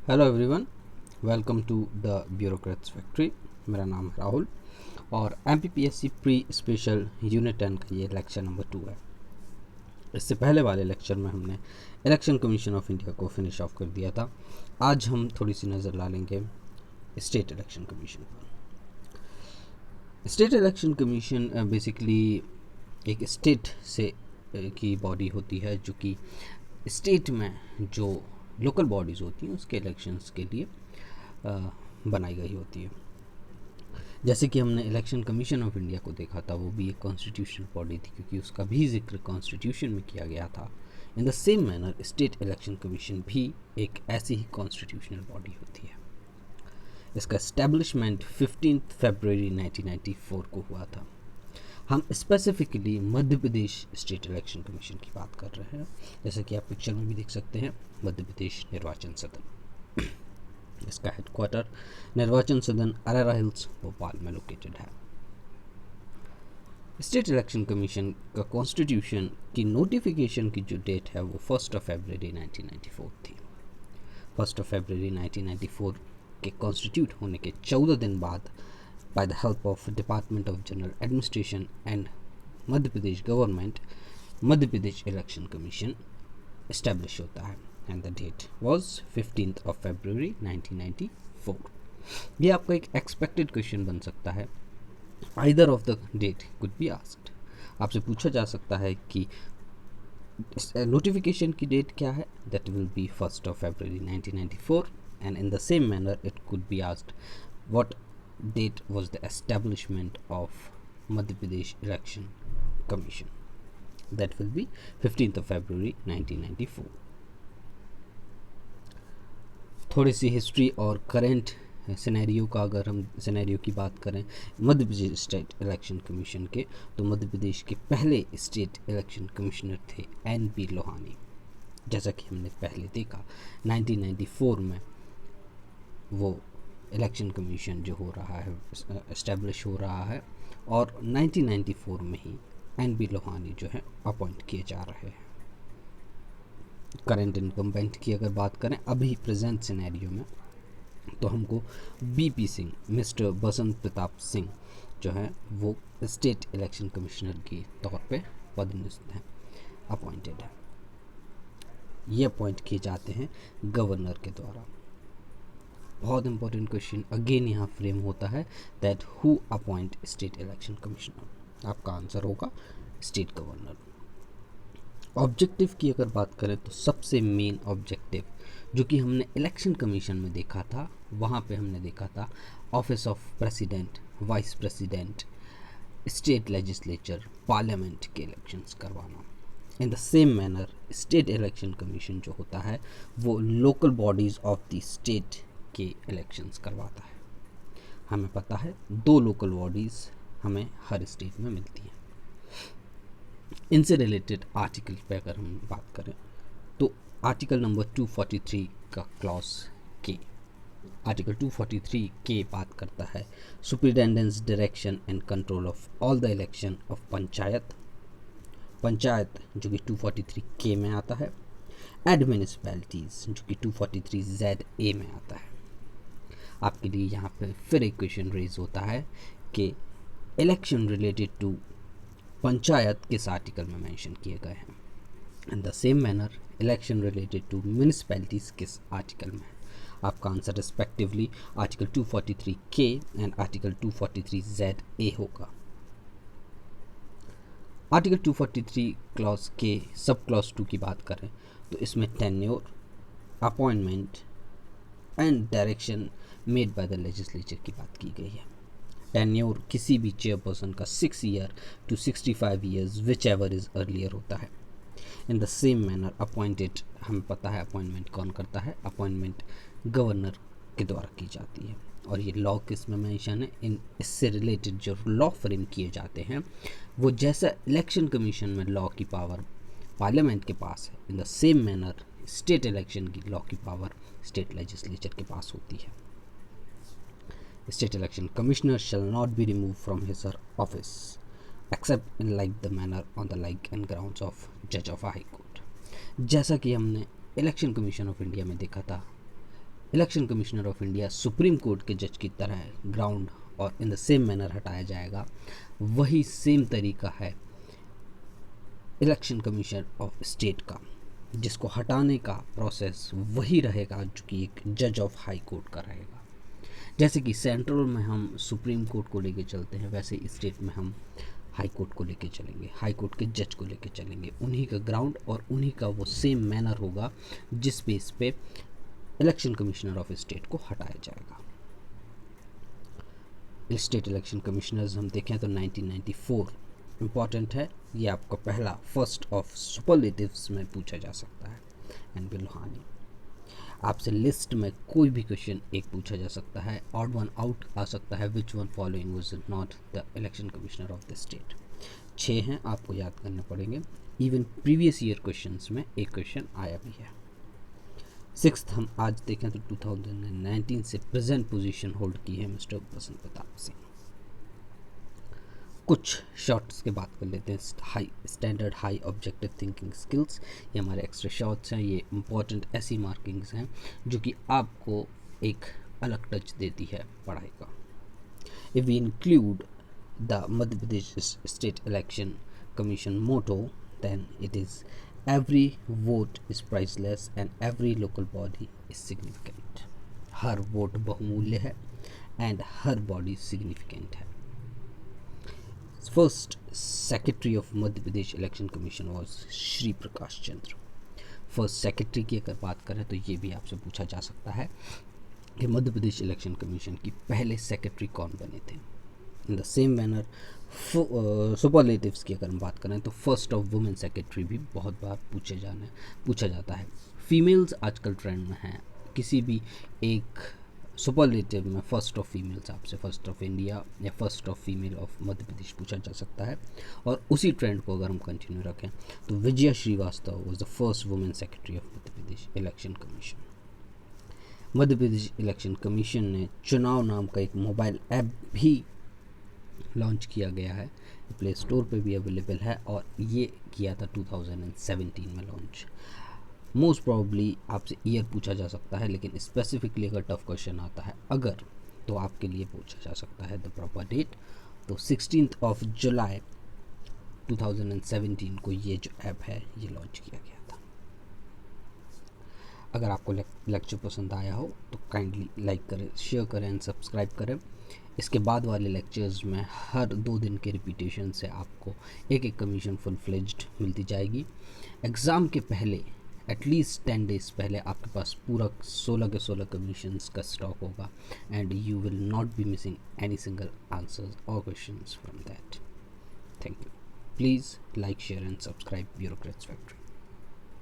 Hello everyone, welcome to the bureaucrats factory. मेरा नाम है राहुल और एमपीपीएससी प्री स्पेशल यूनिट 10 का ये लेक्चर नंबर 2 है। इससे पहले वाले लेक्चर में हमने इलेक्शन कमीशन ऑफ इंडिया को फिनिश ऑफ कर दिया था। आज हम थोड़ी सी नज़र डालेंगे स्टेट इलेक्शन कमीशन पर। स्टेट इलेक्शन कमीशन बेसिकली एक स्टेट से की बॉडी होती है जो कि स्टेट में जो लोकल बॉडीज़ होती हैं उसके इलेक्शंस के लिए बनाई गई होती है। जैसे कि हमने इलेक्शन कमीशन ऑफ इंडिया को देखा था, वो भी एक कॉन्स्टिट्यूशनल बॉडी थी क्योंकि उसका भी जिक्र कॉन्स्टिट्यूशन में किया गया था। इन the same manner state election commission भी एक ऐसी ही कॉन्स्टिट्यूशनल बॉडी होती है। इसका इस्टेब्लिशमेंट 15 फरवरी 1994 को हुआ था। हम स्पेसिफिकली मध्य प्रदेश स्टेट इलेक्शन कमीशन की बात कर रहे हैं। जैसे कि आप पिक्चर में भी देख सकते हैं, मध्य प्रदेश निर्वाचन सदन। इसका हेडक्वार्टर निर्वाचन सदन अरेरा हिल्स भोपाल में लोकेटेड है। स्टेट इलेक्शन कमीशन का कॉन्स्टिट्यूशन की नोटिफिकेशन की जो डेट है वो 1 फरवरी 1994 थी। 1 फरवरी 1994 के कॉन्स्टिट्यूट होने के 14 दिन बाद by the help of Department of General Administration and Madhya Pradesh government, Madhya Pradesh election commission establish होता है एंड द डेट वाज 15 फरवरी 1994। ये आपका एक एक्सपेक्टेड क्वेश्चन बन सकता है। Either of the date could be asked. आपसे पूछा जा सकता है कि नोटिफिकेशन की डेट क्या है, that will be 1 February 1994 and in the same manner it could be asked what date was the establishment of Madhya Pradesh Election Commission. That will be 15th of February 1994. थोड़ी सी history और current scenario का अगर हम scenario की बात करें मध्य Pradesh state election commission के, तो मध्य प्रदेश के पहले स्टेट इलेक्शन कमिश्नर थे NP लोहानी। जैसा कि हमने पहले देखा 1994 में वो इलेक्शन कमीशन जो हो रहा है इस्टेब्लिश हो रहा है और 1994 में ही NP लोहानी जो है अपॉइंट किए जा रहे हैं। करंट इनकम्बेंट की अगर बात करें अभी प्रेजेंट सिनेरियो में, तो हमको BP सिंह, मिस्टर बसंत प्रताप सिंह जो है वो स्टेट इलेक्शन कमिश्नर के तौर पे पदोन्नत हैं, अपॉइंटेड है। ये अपॉइंट किए जाते हैं गवर्नर के द्वारा। बहुत इंपॉर्टेंट क्वेश्चन अगेन यहाँ फ्रेम होता है that who appoint state election commissioner. आपका आंसर होगा स्टेट गवर्नर। ऑब्जेक्टिव की अगर बात करें तो सबसे मेन ऑब्जेक्टिव जो कि हमने इलेक्शन कमीशन में देखा था, वहाँ पे हमने देखा था office of president, vice president, state legislature, parliament के इलेक्शंस करवाना। इन the same manner state election commission जो होता है वो local bodies of the state के इलेक्शंस करवाता है। हमें पता है 2 लोकल बॉडीज़ हमें हर स्टेट में मिलती हैं। इनसे रिलेटेड आर्टिकल पे अगर हम बात करें तो आर्टिकल नंबर 243 का क्लॉज के, आर्टिकल 243 के बात करता है superintendence direction and control of all the election of panchayat जो कि 243 के में आता है, एंड म्यूनिसिपैलिटीज़ जो कि 243 ZA में आता है। आपके लिए यहाँ पे फिर एक क्वेश्चन रेज होता है कि इलेक्शन रिलेटेड टू पंचायत किस आर्टिकल में मेंशन किए गए हैं। In the same manner election related to municipalities किस आर्टिकल में है। आपका आंसर रिस्पेक्टिवली आर्टिकल 243 के एंड आर्टिकल 243 ZA होगा। आर्टिकल 243 क्लॉज के सब क्लॉज 2 की बात करें तो इसमें tenure, appointment and direction made by the legislature की बात की गई है। टेन्योर किसी भी चेयरपर्सन का 6 year to 65 years whichever is earlier होता है। In the same manner appointed, हमें पता है अपॉइंटमेंट कौन करता है, अपॉइंटमेंट गवर्नर के द्वारा की जाती है। और ये लॉ किस में मेंशन है, इन इससे रिलेटेड जो लॉ फ्रेम किए जाते हैं वो जैसा इलेक्शन कमीशन में लॉ की पावर पार्लियामेंट के पास है, in the same manner state election की लॉ की पावर स्टेट लेजिस्लेचर के पास होती है। State election commissioner shall not be remove from his office accept in like the manner on the like and grounds of जज of high court. जैसा कि हमने election commission of India में देखा था election commissioner of India supreme court के जज की तरह ग्राउंड और इन द सेम मैनर हटाया जाएगा, वही सेम तरीका है इलेक्शन कमीशन ऑफ स्टेट का, जिसको हटाने का प्रोसेस वही रहेगा जो कि एक जज ऑफ हाई कोर्ट का रहेगा। जैसे कि सेंट्रल में हम सुप्रीम कोर्ट को लेके चलते हैं, वैसे स्टेट में हम हाई कोर्ट को लेके चलेंगे, हाई कोर्ट के जज को लेके चलेंगे। उन्हीं का ग्राउंड और उन्हीं का वो सेम मैनर होगा जिस बेस पे इलेक्शन कमिश्नर ऑफ स्टेट को हटाया जाएगा। स्टेट इलेक्शन कमिश्नर्स हम देखें तो 1994 इम्पॉर्टेंट है, ये आपका पहला फर्स्ट ऑफ सुपरलेटिव्स में पूछा जा सकता है। एनपी लोहानी, आपसे लिस्ट में कोई भी क्वेश्चन एक पूछा जा सकता है, ऑड वन आउट आ सकता है, which one following was not the election commissioner of the state. 6 हैं, आपको याद करने पड़ेंगे। इवन प्रीवियस ईयर क्वेश्चंस में एक क्वेश्चन आया भी है। 6th हम आज देखें तो 2019 से प्रेजेंट पोजीशन होल्ड की है मिस्टर बसंत प्रताप सिंह। कुछ शॉर्ट्स के बात कर लेते हैं। High standard high objective thinking skills, ये हमारे एक्स्ट्रा शॉर्ट्स हैं। ये इंपॉर्टेंट ऐसी मार्किंग्स हैं जो कि आपको एक अलग टच देती है पढ़ाई का। If we include the Madhya Pradesh state election commission motto, then it is every vote is priceless and every local body is significant. हर वोट बहुमूल्य है एंड हर बॉडी सिग्निफिकेंट है। First secretary of Madhya Pradesh election commission was Shri Prakash Chandra. First secretary की अगर बात करें तो ये भी आपसे पूछा जा सकता है कि मध्य प्रदेश इलेक्शन कमीशन की पहले सेक्रेटरी कौन बने थे। इन द सेम मैनर सुपरलेटिव्स की अगर हम बात करें तो फर्स्ट ऑफ वुमेन सेक्रेटरी भी बहुत बार पूछा जाता है। फीमेल्स आजकल ट्रेंड में हैं, किसी भी एक सुपरलेटिव में फर्स्ट ऑफ फीमेल्स आपसे फर्स्ट ऑफ इंडिया या first of female of Madhya प्रदेश पूछा जा सकता है। और उसी ट्रेंड को अगर हम कंटिन्यू रखें तो Vijaya Shrivastava was the first women secretary of Madhya Pradesh election commission. Madhya Pradesh election commission ने चुनाव नाम का एक मोबाइल ऐप भी लॉन्च किया गया है, प्ले स्टोर पे भी अवेलेबल है और ये किया था 2017 में लॉन्च। मोस्ट प्रॉब्ली आपसे ईयर पूछा जा सकता है, लेकिन स्पेसिफिकली अगर टफ क्वेश्चन आता है अगर तो आपके लिए पूछा जा सकता है द प्रॉपर डेट। तो 16 ऑफ जुलाई 2017 को ये जो ऐप है ये लॉन्च किया गया था। अगर आपको लेक्चर पसंद आया हो तो काइंडली लाइक करें, शेयर करें एंड सब्सक्राइब करें। इसके बाद वाले लेक्चर्स में हर 2 दिन के रिपीटेशन से आपको एक कमीशन फुल फ्लेज्ड मिलती जाएगी। एग्ज़ाम के पहले एटलीस्ट 10 डेज पहले आपके पास पूरा 16 के 16 कमीशंस का स्टॉक होगा and you will not be missing any single answers और questions from that. Thank you. Please like, share and subscribe Bureaucrats factory.